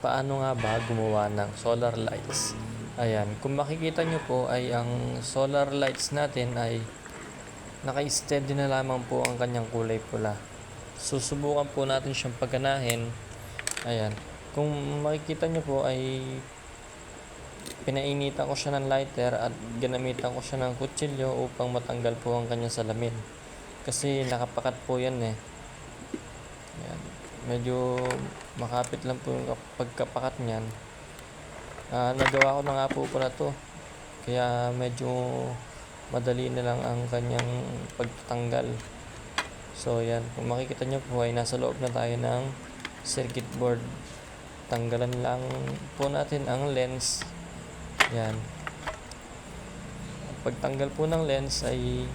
Paano nga ba gumawa ng solar lights? Ayan, kung makikita nyo po ay ang solar lights natin ay naka-steady na lamang po ang kanyang kulay pula. Susubukan po natin siyang paganahin. Ayan, kung makikita nyo po ay pinainitan ko siya ng lighter at ginamitan ko siya ng kutsilyo upang matanggal po ang kanyang salamin. Kasi nakapakat po yan eh. Ayan. Medyo makapit lang po yung pagkapakat niyan. Nagawa ko na nga po pala to. Kaya medyo madali na lang ang kanyang pagtatanggal. So yan, kung makikita nyo po ay nasa loob na tayo ng circuit board. Tanggalan lang po natin ang lens. Yan. Pagtanggal po ng lens ay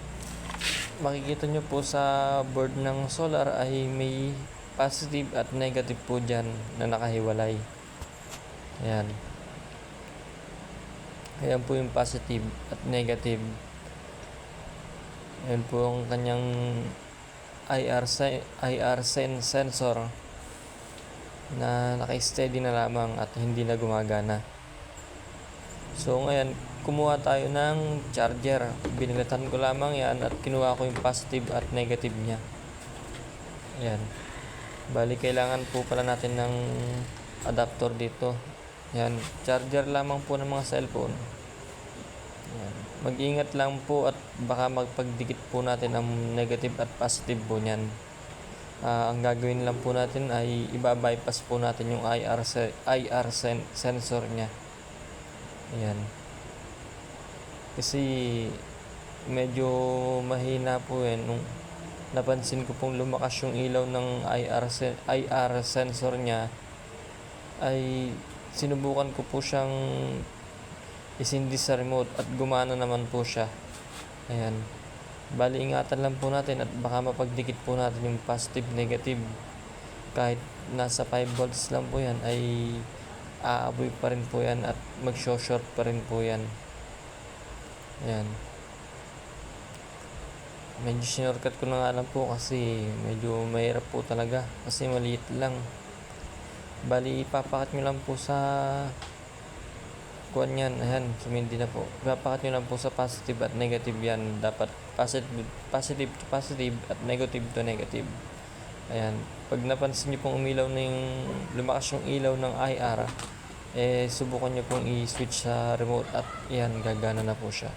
makikita nyo po sa board ng solar ay may positive at negative po dyan na nakahiwalay. Ayan. Ayan po yung positive at negative. Ayan po ang kanyang IR sensor na naka-steady na lamang at hindi na gumagana. So ngayon, kumuha tayo ng charger. Binilitan ko lamang yan at kinuha ko yung positive at negative niya. Ayan. Bali, kailangan po pala natin ng adapter dito. Ayan. Charger lamang po ng mga cellphone. Ayan. Mag-ingat lang po at baka magpagdikit po natin ang negative at positive po niyan. Ang gagawin lang po natin ay iba-bypass po natin yung IR sensor niya. Ayan. Kasi medyo mahina po yan. Nung napansin ko pong lumakas yung ilaw ng IR sensor niya, ay sinubukan ko po siyang isindi sa remote at gumana naman po siya. Ayan. Bali, ingatan lang po natin at baka mapagdikit po natin yung positive negative. Kahit nasa 5 volts lang po yan ay aaboy pa rin po yan at mag-short pa rin po yan. Ayan. Medyo sinorkat ko na nga lang po kasi medyo mahirap po talaga kasi maliit lang. Bali, ipapakat nyo lang po sa kuwan yan. Ayan, sumindi na po. Ipapakat nyo lang po sa positive at negative yan. Dapat positive to positive at negative to negative. Ayan. Pag napansin nyo pong umilaw na yung lumakas yung ilaw ng IR, subukan nyo pong i-switch sa remote at yan, gagana na po siya.